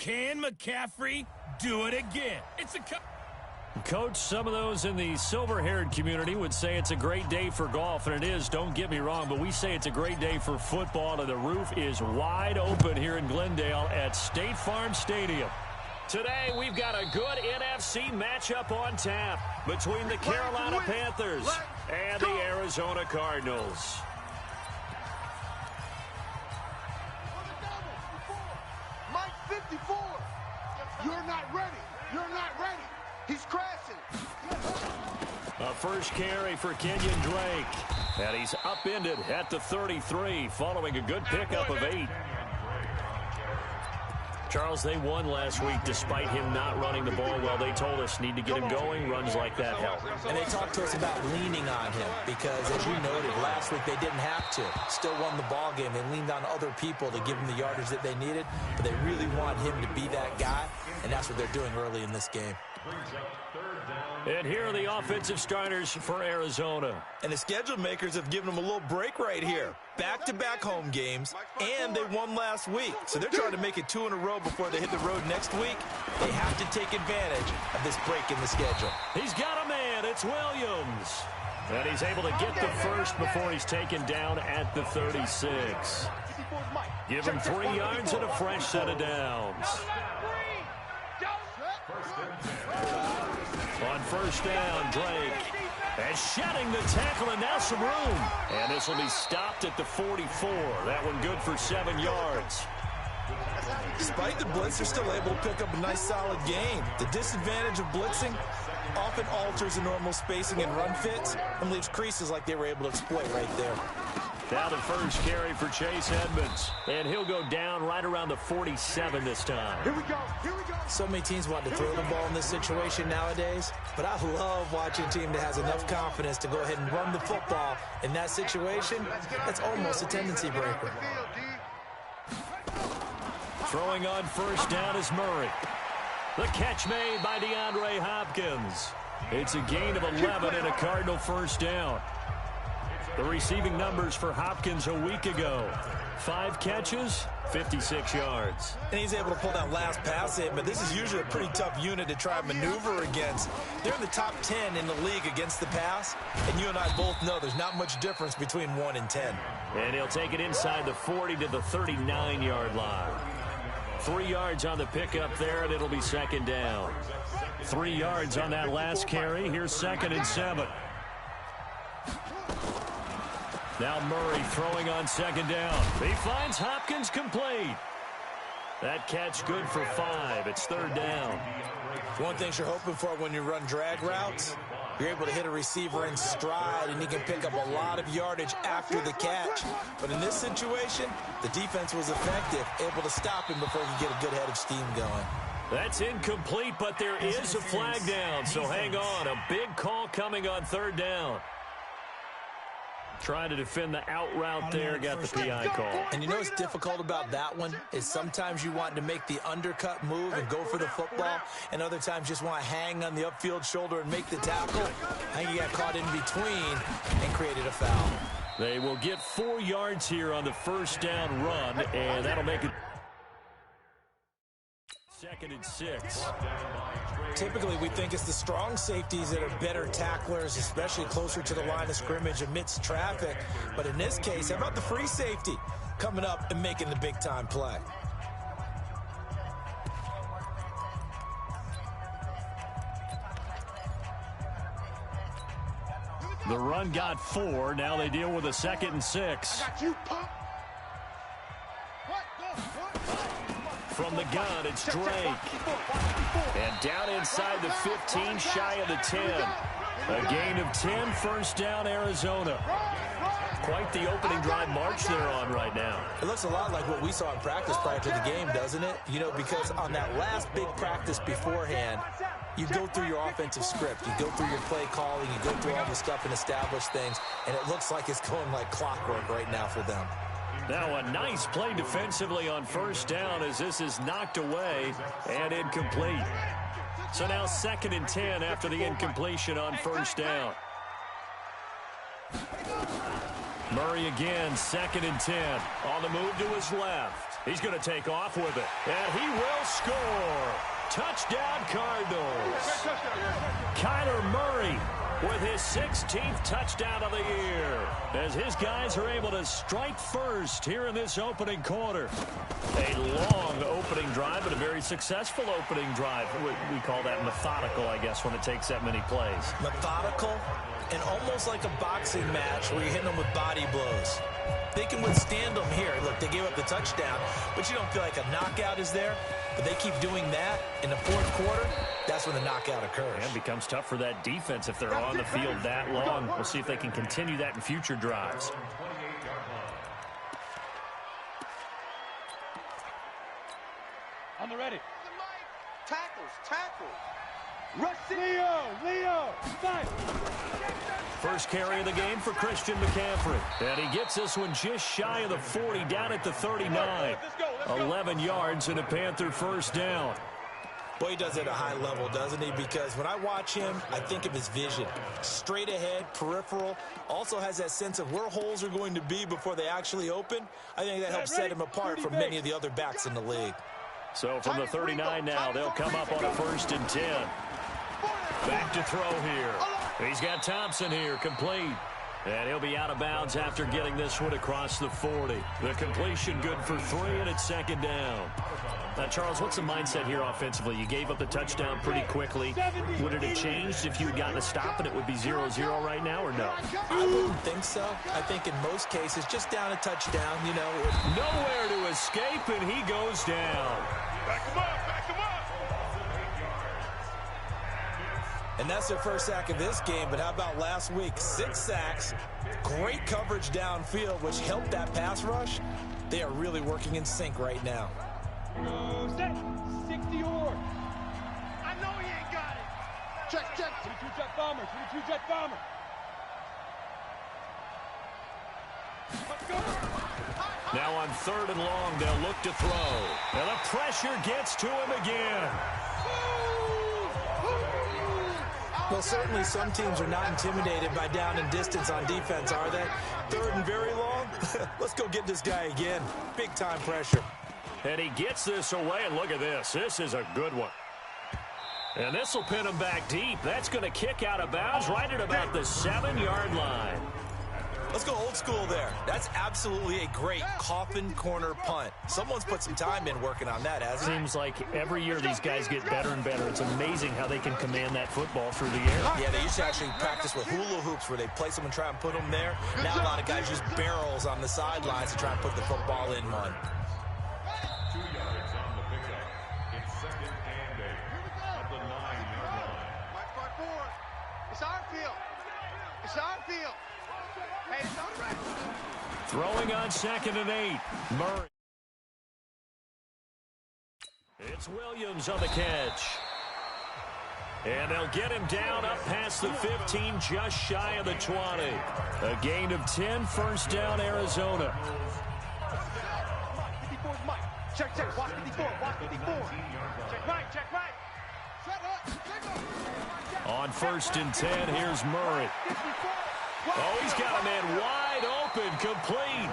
Can McCaffrey do it again? It's a Coach, some of those in the silver-haired community would say it's a great day for golf, and it is, don't get me wrong, but we say it's a great day for football, and the roof is wide open here in Glendale at State Farm Stadium. Today, we've got a good NFC matchup on tap between the Carolina Panthers and the Arizona Cardinals. Mike 54, you're not ready. You're not ready. He's crashing. A first carry for Kenyon Drake. And he's upended at the 33 following a good pickup of 8. Charles, they won last week despite him not running the ball well. They told us need to get him going. Runs like that help. And they talked to us about leaning on him because, as you noted, last week they didn't have to. Still won the ball game. They leaned on other people to give him the yardage that they needed, but they really want him to be that guy, and that's what they're doing early in this game. And here are the offensive starters for Arizona. And the schedule makers have given them a little break right here. Back-to-back home games, and they won last week. So they're trying to make it 2 in a row before they hit the road next week. They have to take advantage of this break in the schedule. He's got a man. It's Williams. And he's able to get the first before he's taken down at the 36. Give him 3 yards and a fresh set of downs. On first down, Drake. And shedding the tackle, and now some room. And this will be stopped at the 44. That one good for 7 yards. Despite the blitz, they're still able to pick up a nice solid gain. The disadvantage of blitzing often alters the normal spacing and run fits and leaves creases like they were able to exploit right there. Now the first carry for Chase Edmonds. And he'll go down right around the 47 this time. Here we go. Here we go. So many teams want to throw the ball in this situation nowadays, but I love watching a team that has enough confidence to go ahead and run the football in that situation. That's almost a tendency breaker. Throwing on first down is Murray. The catch made by DeAndre Hopkins. It's a gain of 11 and a Cardinal first down. The receiving numbers for Hopkins a week ago. 5 catches, 56 yards. And he's able to pull that last pass in, but this is usually a pretty tough unit to try and maneuver against. They're in the top 10 in the league against the pass, and you and I both know there's not much difference between 1 and 10. And he'll take it inside the 40 to the 39-yard line. 3 yards on the pickup there, and it'll be second down. 3 yards on that last carry. Here's 2nd and 7. Now Murray throwing on 2nd down. He finds Hopkins complete. That catch good for 5. It's 3rd down. One thing you're hoping for when you run drag routes, you're able to hit a receiver in stride, and he can pick up a lot of yardage after the catch. But in this situation, the defense was effective, able to stop him before he could get a good head of steam going. That's incomplete, but there is a flag down, so hang on. A big call coming on 3rd down. Trying to defend the out route there, got the PI call. And you know what's difficult about that one is sometimes you want to make the undercut move and go for the football, and other times just want to hang on the upfield shoulder and make the tackle. I think he got caught in between and created a foul. They will get 4 yards here on the first down run, and that'll make it 2nd and 6. Typically, we think it's the strong safeties that are better tacklers, especially closer to the line of scrimmage amidst traffic. But in this case, how about the free safety coming up and making the big-time play? The run got 4. Now they deal with a 2nd and 6. I got you, pump. From the gun, it's Drake. And down inside the 15, shy of the 10. A gain of 10, first down, Arizona. Quite the opening drive march they're on right now. It looks a lot like what we saw in practice prior to the game, doesn't it? You know, because on that last big practice beforehand, you go through your offensive script. You go through your play calling. You go through all the stuff and establish things. And it looks like it's going like clockwork right now for them. Now a nice play defensively on first down as this is knocked away and incomplete. So now 2nd and 10 after the incompletion on first down. Murray again, 2nd and 10. On the move to his left. He's going to take off with it. And he will score. Touchdown, Cardinals. Kyler Murray with his 16th touchdown of the year, as his guys are able to strike first here in this opening quarter. A long opening drive, but a very successful opening drive. We call that methodical, I guess, when it takes that many plays. Methodical and almost like a boxing match where you're hitting them with body blows. They can withstand them here. Look, they gave up the touchdown, but you don't feel like a knockout is there. But they keep doing that in the fourth quarter. That's when the knockout occurs. And it becomes tough for that defense if they're on the field that long. We'll see if they can continue that in future drives. On the ready. Tackles. Rush Leo, fight. First carry of the game for Christian McCaffrey. And he gets this one just shy of the 40, down at the 39. Let's go. 11 yards and a Panther first down. Boy, he does it at a high level, doesn't he? Because when I watch him, I think of his vision. Straight ahead, peripheral. Also has that sense of where holes are going to be before they actually open. I think that helps set him apart from many of the other backs in the league. So from the 39 now, they'll come up on a 1st and 10. Back to throw here. He's got Thompson here, complete. And he'll be out of bounds after getting this one across the 40. The completion good for 3, and it's 2nd down. Now, Charles, what's the mindset here offensively? You gave up the touchdown pretty quickly. Would it have changed if you had gotten a stop and it would be 0-0 right now, or no? I wouldn't think so. I think in most cases, just down a touchdown, you know. Nowhere to escape, and he goes down. Back him up. And that's their first sack of this game, but how about last week? 6 sacks, great coverage downfield, which helped that pass rush. They are really working in sync right now. Set. 60 or. I know he ain't got it. Check. 22 jet bomber. Let's go. Now on 3rd and long, they'll look to throw. And the pressure gets to him again. Well, certainly some teams are not intimidated by down and distance on defense, are they? 3rd and very long? Let's go get this guy again. Big-time pressure. And he gets this away, and look at this. This is a good one. And this will pin him back deep. That's going to kick out of bounds right at about the 7-yard line. Let's go old school there. That's absolutely a great coffin corner punt. Someone's put some time in working on that, hasn't he? Seems like every year these guys get better and better. It's amazing how they can command that football through the air. Yeah, they used to actually practice with hula hoops where they place them and try and put them there. Now a lot of guys use barrels on the sidelines to try and put the football in one. 2 yards on the pickup. It's 2nd and 8 at the 9-yard line. March forward. It's our field. Hey, it's all right. Throwing on 2nd and 8. Murray. It's Williams on the catch. And they'll get him down up past the 15, just shy of the 20. A gain of 10, first down, Arizona. 54's Mike. Check. Watch 54. Check right. On 1st and 10, here's Murray. Oh, he's got a man wide open, complete.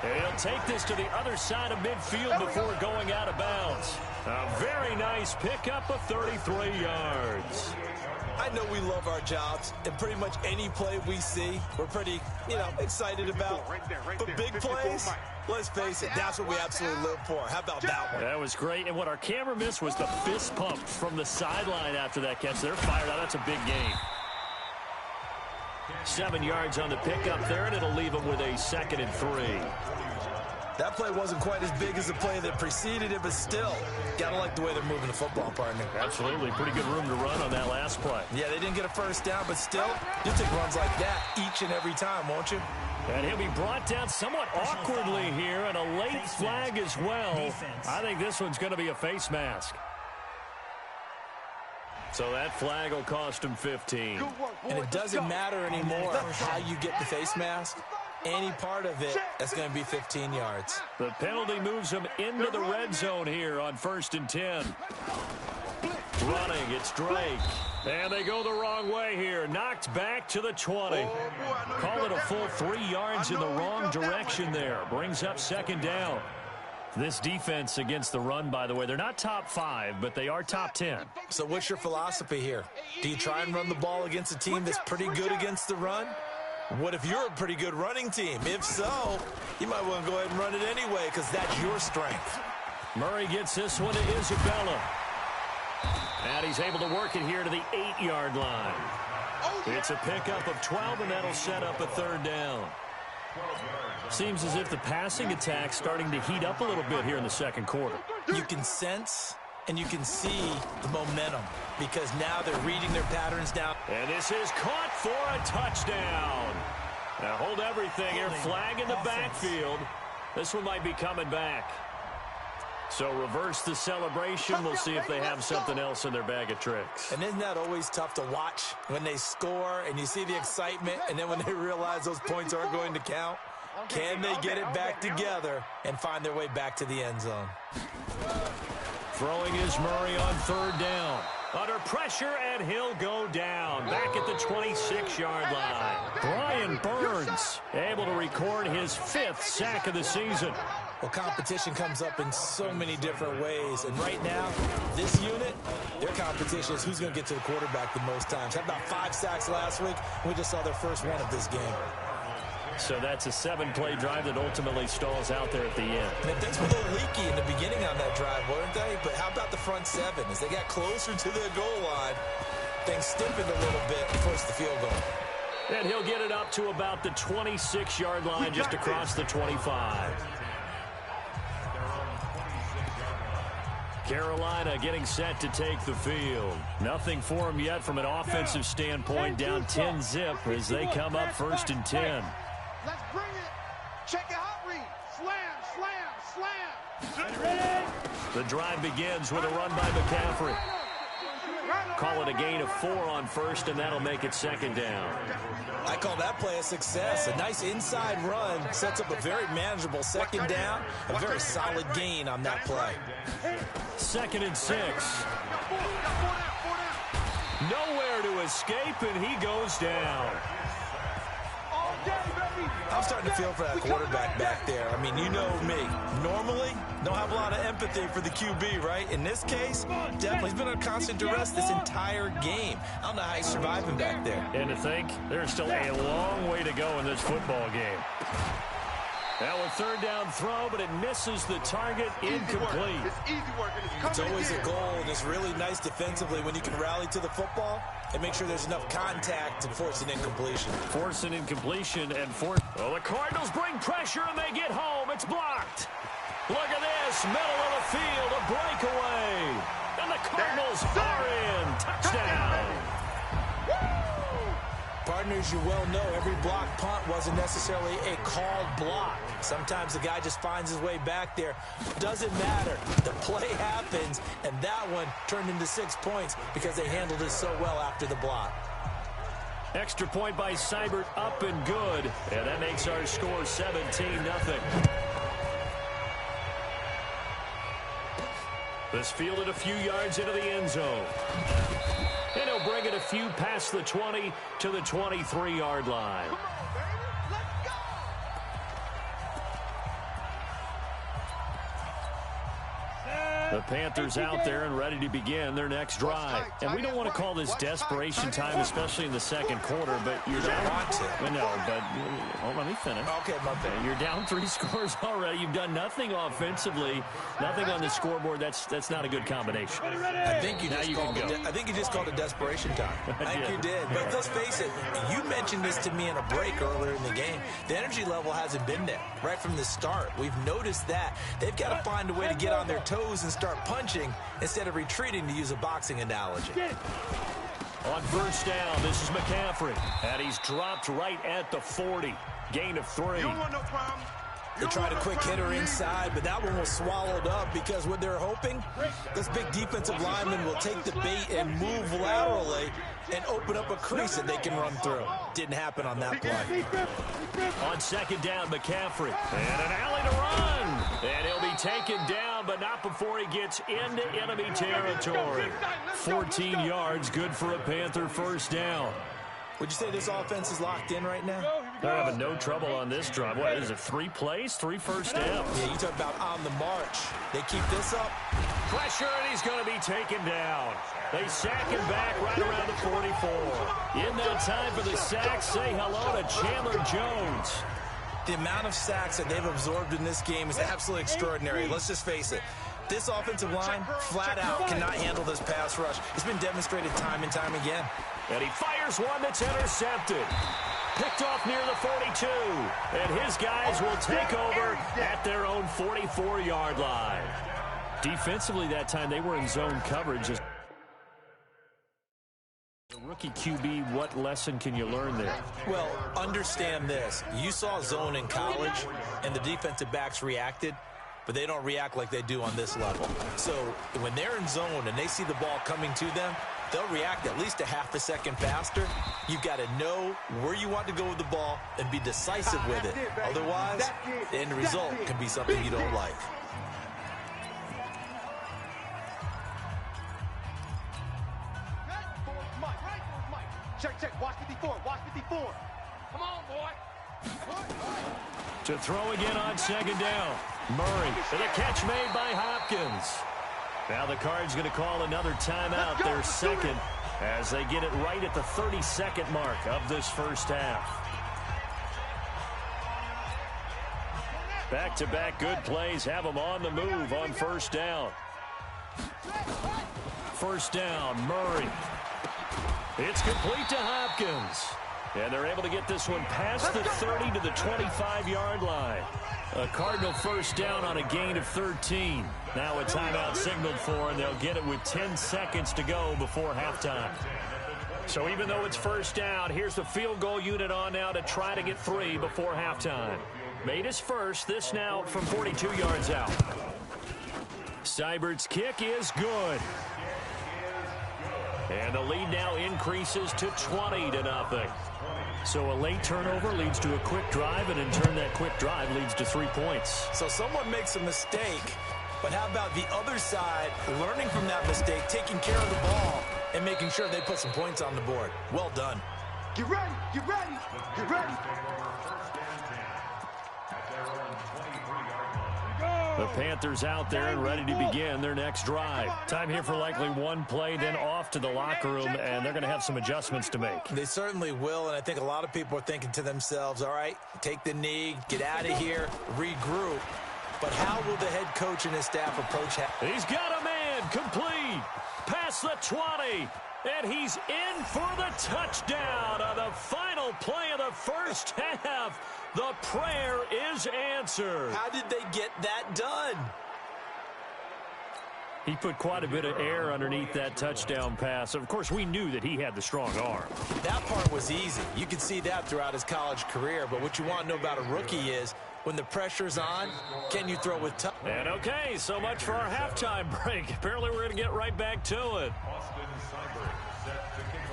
And he'll take this to the other side of midfield before going out of bounds. A very nice pickup of 33 yards. I know we love our jobs, and pretty much any play we see, we're pretty, excited about. But big plays, let's face it, that's what we absolutely live for. How about that one? That was great, and what our camera missed was the fist pump from the sideline after that catch. They're fired out. That's a big gain. 7 yards on the pickup there, and it'll leave them with a 2nd and 3. That play wasn't quite as big as the play that preceded it, but still, gotta like the way they're moving the football, partner. Absolutely. Pretty good room to run on that last play. Yeah, they didn't get a first down, but still, you'll take runs like that each and every time, won't you? And he'll be brought down somewhat awkwardly here, and a late flag as well. I think this one's going to be a face mask. So that flag will cost him 15. And it doesn't matter anymore how you get the face mask. Any part of it, that's going to be 15 yards. The penalty moves him into the red zone here on 1st and 10. Running, it's Drake. And they go the wrong way here. Knocked back to the 20. Call it a full 3 yards in the wrong direction there. Brings up 2nd down. This defense against the run, by the way, they're not top 5, but they are top 10. So what's your philosophy here? Do you try and run the ball against a team that's pretty good against the run? What if you're a pretty good running team? If so, you might want to go ahead and run it anyway because that's your strength. Murray gets this one to Isabella. And he's able to work it here to the 8-yard line. It's a pickup of 12, and that'll set up a 3rd down. Seems as if the passing attack's starting to heat up a little bit here in the second quarter. You can sense and you can see the momentum because now they're reading their patterns down. And this is caught for a touchdown. Now hold everything here. Flag in the backfield. This one might be coming back. So reverse the celebration. We'll see if they have something else in their bag of tricks. And isn't that always tough to watch when they score and you see the excitement and then when they realize those points aren't going to count? Can they get it back together and find their way back to the end zone? Throwing is Murray on 3rd down. Under pressure, and he'll go down. Back at the 26-yard line. Brian Burns able to record his 5th sack of the season. Well, competition comes up in so many different ways. And right now, this unit, their competition is who's going to get to the quarterback the most times. Had about 5 sacks last week. We just saw their first one of this game. So that's a 7-play drive that ultimately stalls out there at the end. Man, things were a little leaky in the beginning on that drive, weren't they? But how about the front 7? As they got closer to the goal line, things stiffened a little bit and forced the field goal. And he'll get it up to about the 26-yard line, just across the 25. Carolina getting set to take the field. Nothing for them yet from an offensive standpoint. Down 10-zip as they come up 1st and 10. Let's bring it. Check it out, read. Slam. The drive begins with a run by McCaffrey. Call it a gain of 4 on 1st, and that'll make it 2nd down. I call that play a success. A nice inside run sets up a very manageable 2nd down. A very solid gain on that play. 2nd and 6. Nowhere to escape, and he goes down. I'm starting to feel for that quarterback back there. I mean, you know me. Normally, don't have a lot of empathy for the QB, right? In this case, definitely. He's been under constant duress this entire game. I don't know how he's surviving back there. And to think, there's still a long way to go in this football game. Now a 3rd down throw, but it misses the target. Incomplete. It's easy work. It's always a goal, and it's really nice defensively when you can rally to the football and make sure there's enough contact to force an incompletion. Force an incompletion and force. Well, the Cardinals bring pressure, and they get home. It's blocked. Look at this. Middle of the field, a breakaway. And the Cardinals are in. Touchdown. Partners, you well know every block punt wasn't necessarily a called block. Sometimes the guy just finds his way back there. Doesn't matter. The play happens, and that one turned into 6 points because they handled it so well after the block. Extra point by Seibert, up and good. And that makes our score 17-0. This fielded a few yards into the end zone. And he'll bring it a few past the 20 to the 23-yard line. The Panthers out there and ready to begin their next drive. And we don't want to call this desperation time, especially in the second quarter, but you're down. No, but well, let me finish. Okay, my bad. You're down 3 scores already. You've done nothing offensively, nothing on the scoreboard. That's not a good combination. I think you just called it desperation time. I think you did. But let's face it, you mentioned this to me in a break earlier in the game. The energy level hasn't been there right from the start. We've noticed that. They've got to find a way to get on their toes and start punching instead of retreating, to use a boxing analogy. On 1st down, this is McCaffrey. And he's dropped right at the 40. Gain of 3. You don't want no problem. They tried a quick hitter inside, but that one was swallowed up because what they're hoping, this big defensive lineman will take the bait and move laterally and open up a crease that they can run through. Didn't happen on that play. On 2nd down, McCaffrey. And an alley to run. And he'll be taken down, but not before he gets into enemy territory. 14 yards, good for a Panther 1st down. Would you say this offense is locked in right now? They're having no trouble on this drive. What is it, 3 plays, 3 first downs? Yeah, you talk about on the march. They keep this up. Pressure, and he's going to be taken down. They sack him back right around the 44. In that time for the sack, say hello to Chandler Jones. The amount of sacks that they've absorbed in this game is absolutely extraordinary. Let's just face it. This offensive line, flat out, cannot handle this pass rush. It's been demonstrated time and time again. And he fires one that's intercepted. Picked off near the 42. And his guys will take over at their own 44-yard line. Defensively that time, they were in zone coverage. Rookie QB, what lesson can you learn there? Well, understand this. You saw zone in college, and the defensive backs reacted, but they don't react like they do on this level. So when they're in zone and they see the ball coming to them, they'll react at least a half a second faster. You've got to know where you want to go with the ball and be decisive with it. Otherwise, the end result can be something you don't like. Check, watch 54, watch 54. Come on, boy. To throw again on second down. Murray with a catch made by Hopkins. Now the Cards going to call another timeout, their second, as they get it right at the 30-second mark of this first half. Back-to-back good plays have them on the move on first down. First down, Murray. It's complete to Hopkins. And they're able to get this one past the 30 to the 25-yard line. A Cardinal first down on a gain of 13. Now a timeout signaled for, and they'll get it with 10 seconds to go before halftime. So even though it's first down, here's the field goal unit on now to try to get 3 before halftime. Made his first, this now from 42 yards out. Seibert's kick is good. And the lead now increases to 20-0. So a late turnover leads to a quick drive, and in turn that quick drive leads to 3 points. So someone makes a mistake, but how about the other side learning from that mistake, taking care of the ball, and making sure they put some points on the board? Well done. Get ready, get ready, get ready. The Panthers out there and ready to begin their next drive. Time here for likely one play, then off to the locker room, and they're going to have some adjustments to make. They certainly will, and I think a lot of people are thinking to themselves, all right, take the knee, get out of here, regroup. But how will the head coach and his staff approach that? He's got a man complete past the 20, and he's in for the touchdown on the final play of the first half. The prayer is answered. How did they get that done? He put quite a bit of air underneath that touchdown pass. Of course, we knew that he had the strong arm. That part was easy. You could see that throughout his college career. But what you want to know about a rookie is when the pressure's on, can you throw with tough? And okay, so much for our halftime break. Apparently, we're going to get right back to it.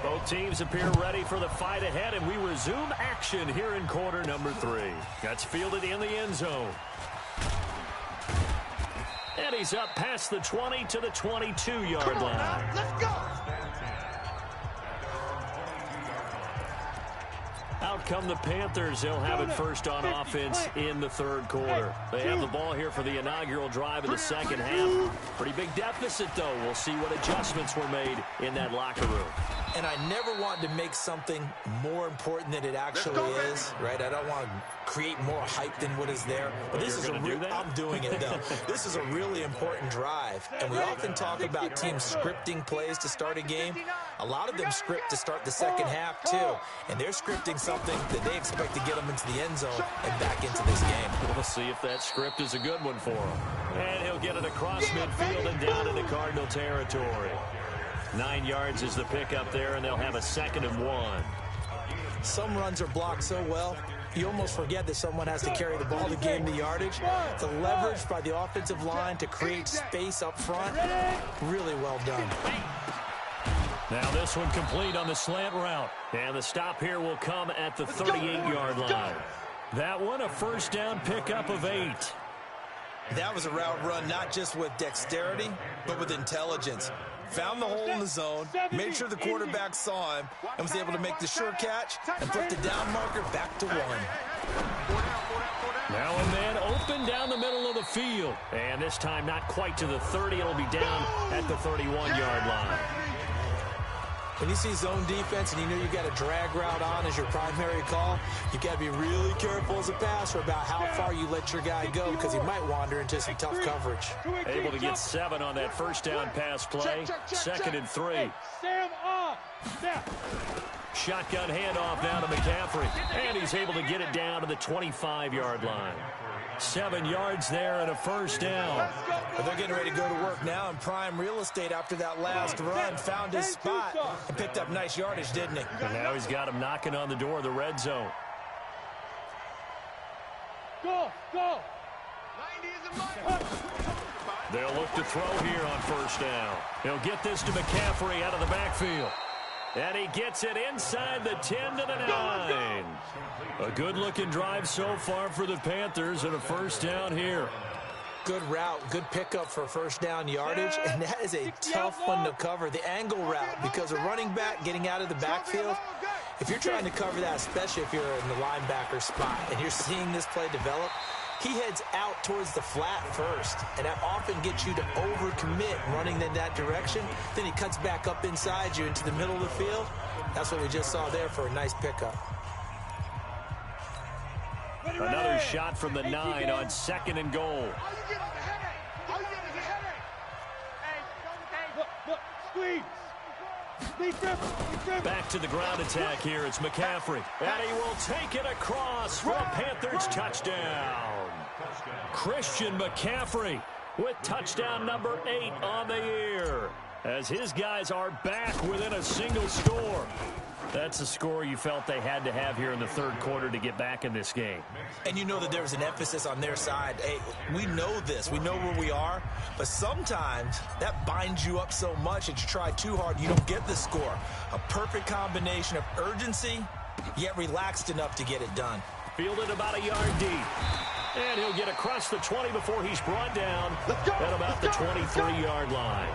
Both teams appear ready for the fight ahead, and we resume action here in quarter number 3. That's fielded in the end zone. And he's up past the 20 to the 22-yard line. Now, let's go. Out come the Panthers. They'll have it first on offense in the third quarter. They have the ball here for the inaugural drive of the second half. Pretty big deficit, though. We'll see what adjustments were made in that locker room. And I never want to make something more important than it actually is, right? I don't want to create more hype than what is there. But this is a real, I'm doing it, though. This is a really important drive. And we often talk about teams scripting plays to start a game. A lot of them script to start the second half, too. And they're scripting something that they expect to get them into the end zone and back into this game. We'll see if that script is a good one for him. And he'll get it across midfield and down into Cardinal territory. 9 yards is the pickup there, and they'll have a 2nd and 1. Some runs are blocked so well, you almost forget that someone has to carry the ball to gain the yardage. The leverage by the offensive line to create space up front, really well done. Now this one complete on the slant route. And the stop here will come at the 38-yard line. That one a first down pickup of 8. That was a route run not just with dexterity, but with intelligence. found the hole in the zone, made sure the quarterback saw him, and was able to make the sure catch and put the down marker back to 1. Now and then, open down the middle of the field. And this time, not quite to the 30. It'll be down at the 31-yard line. When you see zone defense and you know you got a drag route on as your primary call, you got to be really careful as a passer about how far you let your guy go because he might wander into some tough coverage. Able to get 7 on that first down pass play. 2nd and 3. Shotgun handoff now to McCaffrey. And he's able to get it down to the 25-yard line. 7 yards there and a first down. But they're getting ready to go to work now in prime real estate after that last run. Found his spot and picked up nice yardage, didn't he? And now he's got him knocking on the door of the red zone. Go! They'll look to throw here on first down. He'll get this to McCaffrey out of the backfield. And he gets it inside the 10 to the 9. A good-looking drive so far for the Panthers and a first down here. Good route, good pickup for first down yardage, and that is a tough one to cover. The angle route, because a running back getting out of the backfield, if you're trying to cover that, especially if you're in the linebacker spot, and you're seeing this play develop, he heads out towards the flat first, and that often gets you to overcommit running in that direction. Then he cuts back up inside you into the middle of the field. That's what we just saw there for a nice pickup. Another shot from the 9 on 2nd and goal. Back to the ground attack here. It's McCaffrey. And he will take it across for a Panthers touchdown. Christian McCaffrey with touchdown number 8 on the year. As his guys are back within a single score. That's a score you felt they had to have here in the third quarter to get back in this game. And you know that there was an emphasis on their side. Hey, we know this. We know where we are. But sometimes that binds you up so much that you try too hard, you don't get the score. A perfect combination of urgency, yet relaxed enough to get it done. Fielded about a yard deep. And he'll get across the 20 before he's brought down at about the 23-yard line.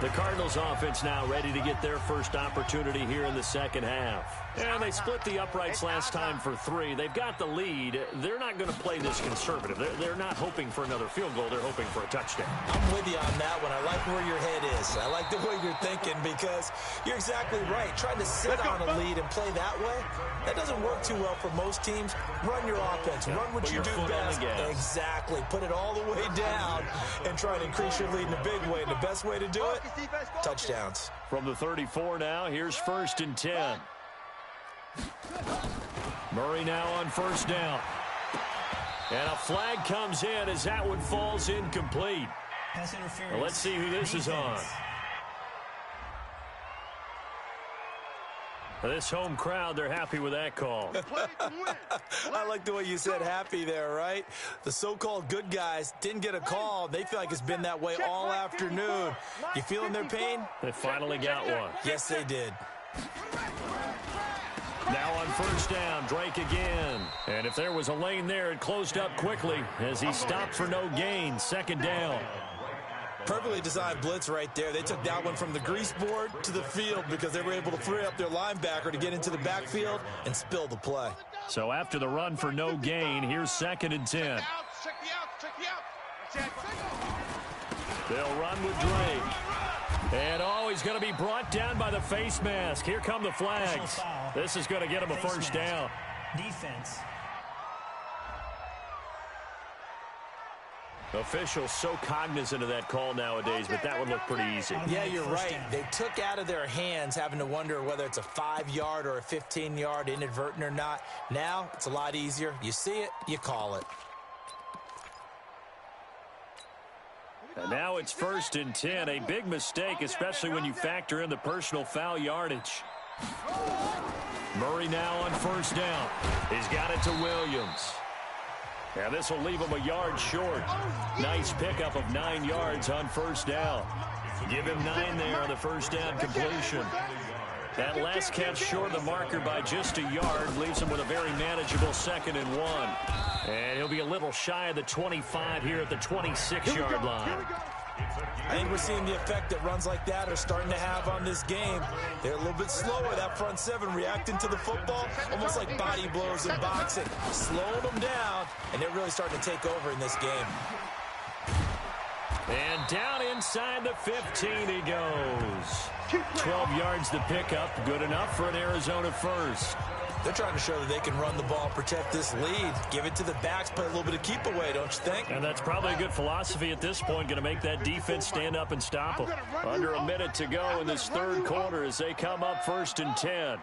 The Cardinals offense now ready to get their first opportunity here in the second half. And they split the uprights last time for 3. They've got the lead. They're not going to play this conservative. They're not hoping for another field goal. They're hoping for a touchdown. I'm with you on that one. I like where your head is. I like the way you're thinking because you're exactly right. Trying to sit on a lead and play that way, that doesn't work too well for most teams. Run your offense. Run what you do best. Exactly. Put it all the way down and try to increase your lead in a big way. And the best way to do it, touchdowns. From the 34 now, here's 1st and 10. Murray now on first down. And a flag comes in as that one falls incomplete. Well, let's see who this is on. This home crowd, they're happy with that call. I like the way you said happy there, right? The so-called good guys didn't get a call. They feel like it's been that way all afternoon. You feeling their pain? They finally got one. Yes, they did. Now on first down, Drake again. And if there was a lane there, it closed up quickly as he stopped for no gain. 2nd down. Perfectly designed blitz right there. They took that one from the grease board to the field because they were able to free up their linebacker to get into the backfield and spill the play. So after the run for no gain, here's 2nd and 10. They'll run with Drake. And he's going to be brought down by the face mask. Here come the flags. This is going to get him a first down. Defense. Officials so cognizant of that call nowadays, but that one looked pretty easy. Yeah, you're right. They took out of their hands having to wonder whether it's a 5-yard or a 15-yard inadvertent or not. Now it's a lot easier. You see it, you call it. And now it's 1st and 10. A big mistake, especially when you factor in the personal foul yardage. Murray now on first down. He's got it to Williams. And this will leave him a yard short. Nice pickup of 9 yards on first down. Give him 9 there on the first down completion. That last catch short of the marker by just a yard leaves him with a very manageable 2nd and 1. And he'll be a little shy of the 25 here at the 26-yard line. I think we're seeing the effect that runs like that are starting to have on this game. They're a little bit slower, that front seven, reacting to the football, almost like body blows in boxing, slowing them down, and they're really starting to take over in this game. And down inside the 15 he goes. 12 yards to pick up, good enough for an Arizona first. They're trying to show that they can run the ball and protect this lead. Give it to the backs, play a little bit of keep away, don't you think? And that's probably a good philosophy at this point, going to make that defense stand up and stop them. Under a minute to go in this third quarter as they come up 1st and 10.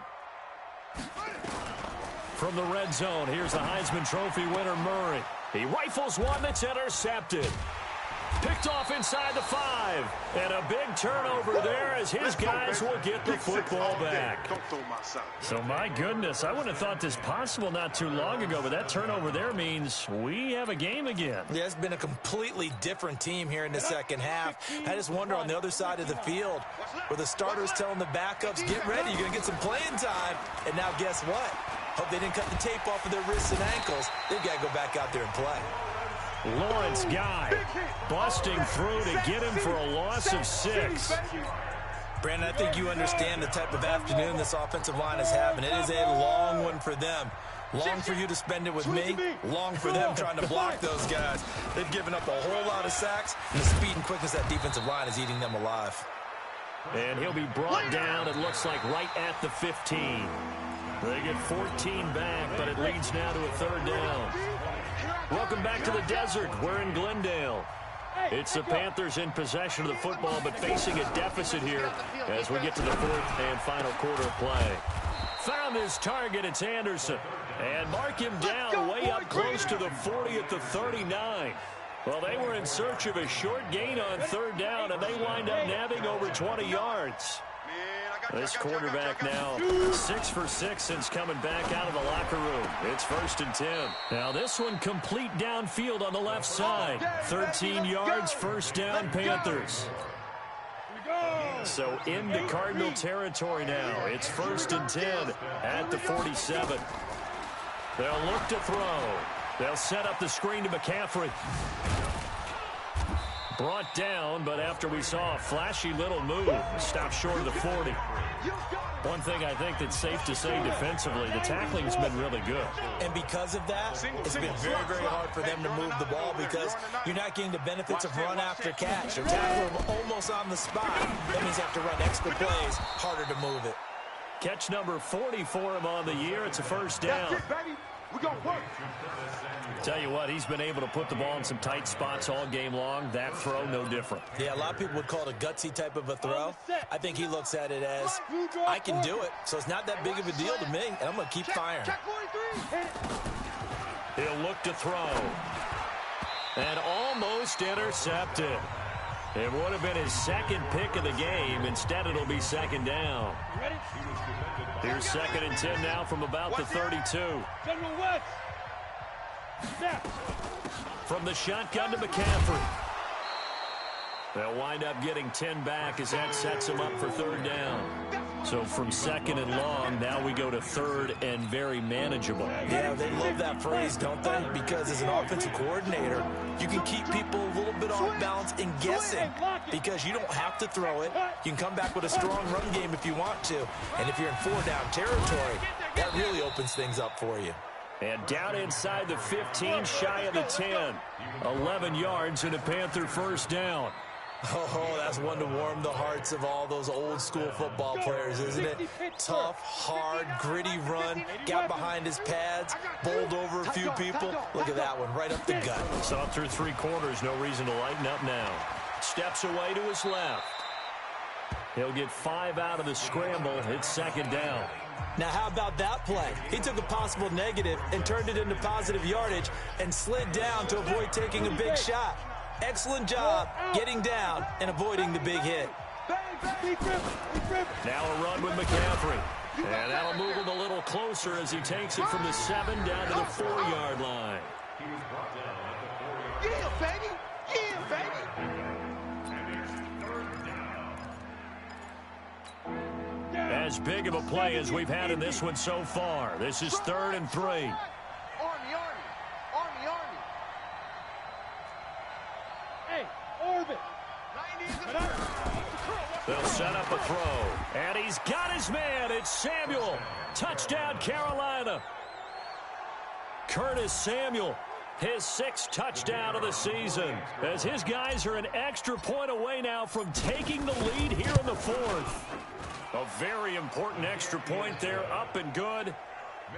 From the red zone, here's the Heisman Trophy winner, Murray. He rifles one that's intercepted. Picked off inside the 5. And a big turnover there as his guys will get the football back. So, my goodness, I wouldn't have thought this possible not too long ago, but that turnover there means we have a game again. Yeah, it's been a completely different team here in the second half. I just wonder on the other side of the field where the starters telling the backups, get ready, you're going to get some playing time. And now guess what? Hope they didn't cut the tape off of their wrists and ankles. They've got to go back out there and play. Lawrence Guy busting through to get him for a loss of 6. Brandon, I think you understand the type of afternoon this offensive line is having. It is a long one for them. Long for you to spend it with me. Long for them trying to block those guys. They've given up a whole lot of sacks, and the speed and quickness of that defensive line is eating them alive. And he'll be brought down, it looks like, right at the 15. They get 14 back, but it leads now to a 3rd down. Welcome back to the desert. We're in Glendale. It's the Panthers in possession of the football, but facing a deficit here as we get to the 4th and final quarter of play. Found his target. It's Anderson. And mark him down way up close to the 40 at the 39. Well, they were in search of a short gain on 3rd down, and they wind up nabbing over 20 yards. This quarterback now 6 for 6 since coming back out of the locker room. It's 1st and 10. Now this one complete downfield on the left side. 13 yards, 1st down, Panthers. So into Cardinal territory now. It's 1st and 10 at the 47. They'll look to throw. They'll set up the screen to McCaffrey. Brought down, but after we saw a flashy little move, stopped short of the 40. One thing I think that's safe to say defensively, the tackling's been really good. And because of that, it's been very, very hard for them to move the ball because you're not getting the benefits of run after catch. They're tackling almost on the spot. That means you have to run extra plays, harder to move it. Catch number 40 for him on the year. It's a 1st down. We're going to work. Tell you what, he's been able to put the ball in some tight spots all game long. That throw, no different. Yeah, a lot of people would call it a gutsy type of a throw. I think he looks at it as, I can do it, so it's not that big of a deal to me, and I'm going to keep firing. He'll look to throw. And almost intercepted. It would have been his 2nd pick of the game. Instead, it'll be 2nd down. Here's 2nd and 10 now from about the 32. From the shotgun to McCaffrey. They'll wind up getting 10 back as that sets them up for 3rd down. So from 2nd and long, now we go to 3rd and very manageable. Yeah, they love that phrase, don't they? Because as an offensive coordinator, you can keep people a little bit off balance and guessing because you don't have to throw it. You can come back with a strong run game if you want to. And if you're in 4-down territory, that really opens things up for you. And down inside the 15, shy of the 10. 11 yards and a Panther 1st down. Oh, that's one to warm the hearts of all those old school football players, isn't it? Tough, hard, gritty run, got behind his pads, bowled over a few people. Look at that one, right up the gut. Saw it through 3 quarters, no reason to lighten up now. Steps away to his left. He'll get 5 out of the scramble. It's 2nd down. Now, how about that play? He took a possible negative and turned it into positive yardage and slid down to avoid taking a big shot. Excellent job getting down and avoiding the big hit. Now a run with McCaffrey. And that'll move him a little closer as he takes it from the 7 down to the 4-yard line. Yeah, baby. Yeah, baby. As big of a play as we've had in this one so far. This is 3rd and 3. Army. Hey, Orbit. They'll set up a throw. And he's got his man. It's Samuel. Touchdown, Carolina. Curtis Samuel, his 6th touchdown of the season, as his guys are an extra point away now from taking the lead here in the 4th. A very important extra point there, up and good.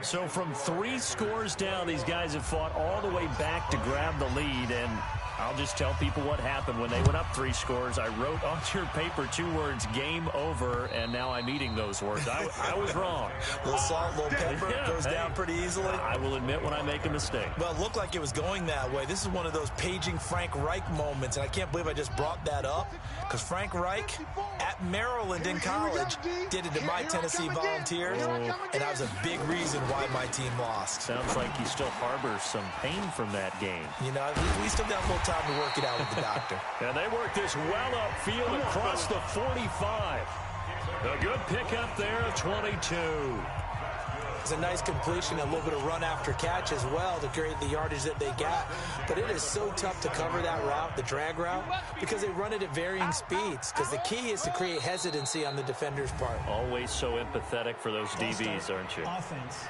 So from 3 scores down, these guys have fought all the way back to grab the lead, and I'll just tell people what happened when they went up 3 scores. I wrote on your paper 2 words, game over, and now I'm eating those words. I was wrong. A little salt, a little pepper, goes down pretty easily. I will admit when I make a mistake. Well, it looked like it was going that way. This is one of those paging Frank Reich moments, and I can't believe I just brought that up, because Frank Reich at Maryland in college did it to my Tennessee Volunteers, and that was a big reason why my team lost. Sounds like he still harbors some pain from that game. You know, we still got a little time to work it out with the doctor. And they work this well upfield across the 45. A good pickup there of 22. It's a nice completion, a little bit of run after catch as well to create the yardage that they got. But it is so tough to cover that route, the drag route, because they run it at varying speeds. Because the key is to create hesitancy on the defender's part. Always so empathetic for those DBs, aren't you? Offense.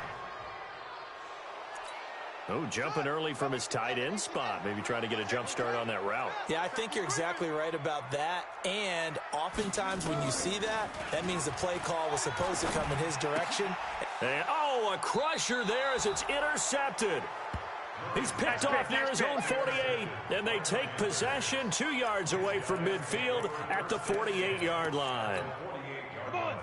Oh, jumping early from his tight end spot. Maybe trying to get a jump start on that route. Yeah, I think you're exactly right about that. And oftentimes when you see that, that means the play call was supposed to come in his direction. And, oh, a crusher there as it's intercepted. He's picked off near his own 48, and they take possession 2 yards away from midfield at the 48-yard line.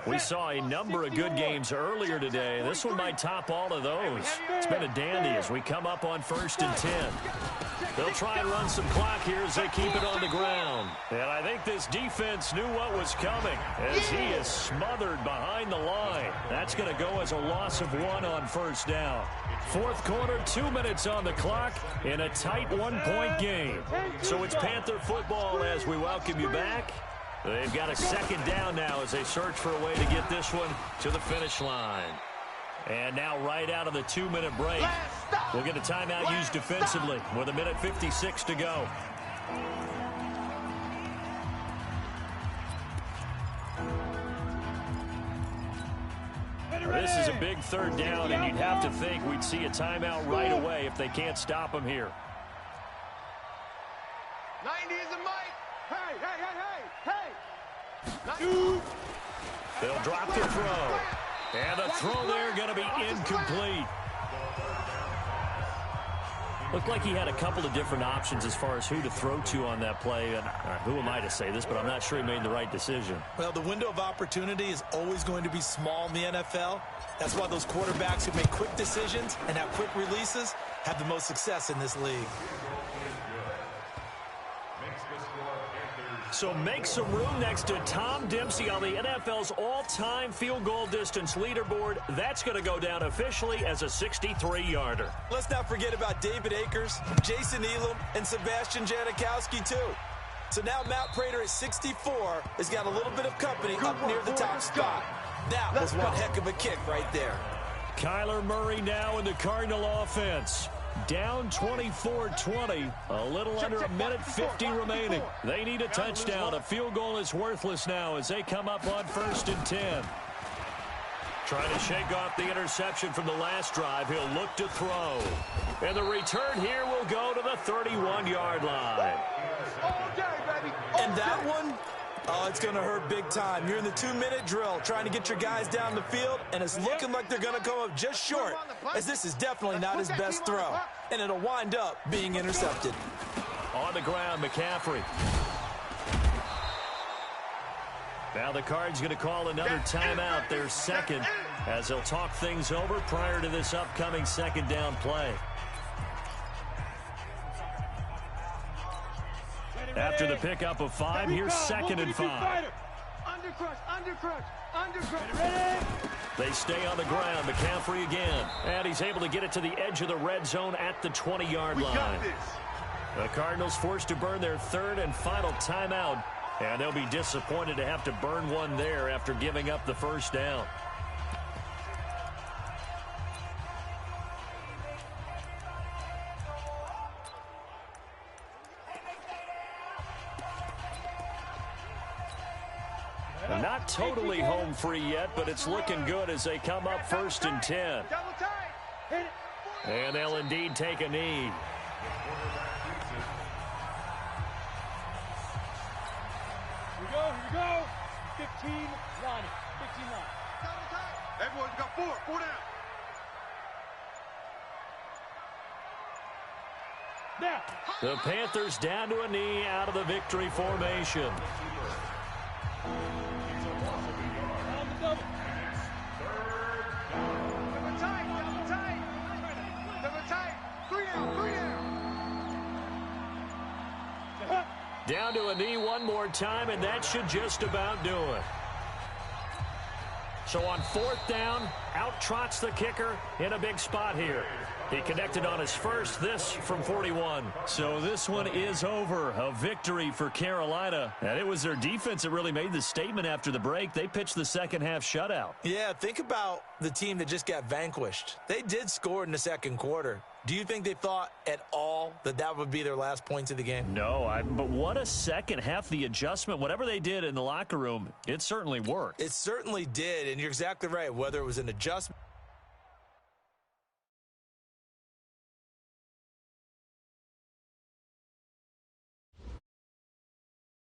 We saw a number of good games earlier today. This one might top all of those. It's been a dandy as we come up on 1st and 10. They'll try and run some clock here as they keep it on the ground. And I think this defense knew what was coming as he is smothered behind the line. That's going to go as a loss of 1 on 1st down. 4th quarter, 2 minutes on the clock in a tight 1-point game. So it's Panther football as we welcome you back. They've got a 2nd down now as they search for a way to get this one to the finish line. And now right out of the 2-minute break, we'll get a timeout used defensively with 1:56 to go. This is a big 3rd down, and you'd have to think we'd see a timeout right away if they can't stop him here. 90 is a mic. Hey. They'll drop the throw. And the throw there going to be incomplete. Looked like he had a couple of different options as far as who to throw to on that play. And who am I to say this, but I'm not sure he made the right decision. Well, the window of opportunity is always going to be small in the NFL. That's why those quarterbacks who make quick decisions and have quick releases have the most success in this league. So make some room next to Tom Dempsey on the NFL's all-time field goal distance leaderboard. That's going to go down officially as a 63-yarder. Let's not forget about David Akers, Jason Elam, and Sebastian Janikowski, too. So now Matt Prater at 64 has got a little bit of company up near the top spot. That was one heck of a kick right there. Kyler Murray now in the Cardinal offense. Down 24-20, a little under 1:50 remaining. They need a touchdown. A field goal is worthless now as they come up on 1st and 10. Trying to shake off the interception from the last drive. He'll look to throw. And the return here will go to the 31-yard line. And that one, oh, it's going to hurt big time. You're in the 2-minute drill trying to get your guys down the field, and it's looking like they're going to come up just short, as this is definitely not his best throw, and it'll wind up being intercepted. On the ground, McCaffrey. Now the Cards going to call another timeout, their 2nd, as they'll talk things over prior to this upcoming 2nd down play. After the pickup of 5, here's 2nd and 5. They stay on the ground. McCaffrey again. And he's able to get it to the edge of the red zone at the 20-yard line. The Cardinals forced to burn their 3rd and final timeout And they'll be disappointed to have to burn one there after giving up the first down. Not totally home free yet, but it's looking good as they come up 1st and 10. And they'll indeed take a knee. Here we go. 15 line. 15 line. Everyone's got 4 down. Now. The Panthers down to a knee out of the victory formation. Down to a knee one more time, and that should just about do it. So on 4th down, out trots the kicker in a big spot here. He connected on his first, this from 41. So this one is over. A victory for Carolina. And it was their defense that really made the statement after the break. They pitched the second half shutout. Yeah, think about the team that just got vanquished. They did score in the second quarter. Do you think they thought at all that that would be their last points of the game? No, but what a second half. The adjustment, whatever they did in the locker room, it certainly worked. It certainly did, and you're exactly right. Whether it was an adjustment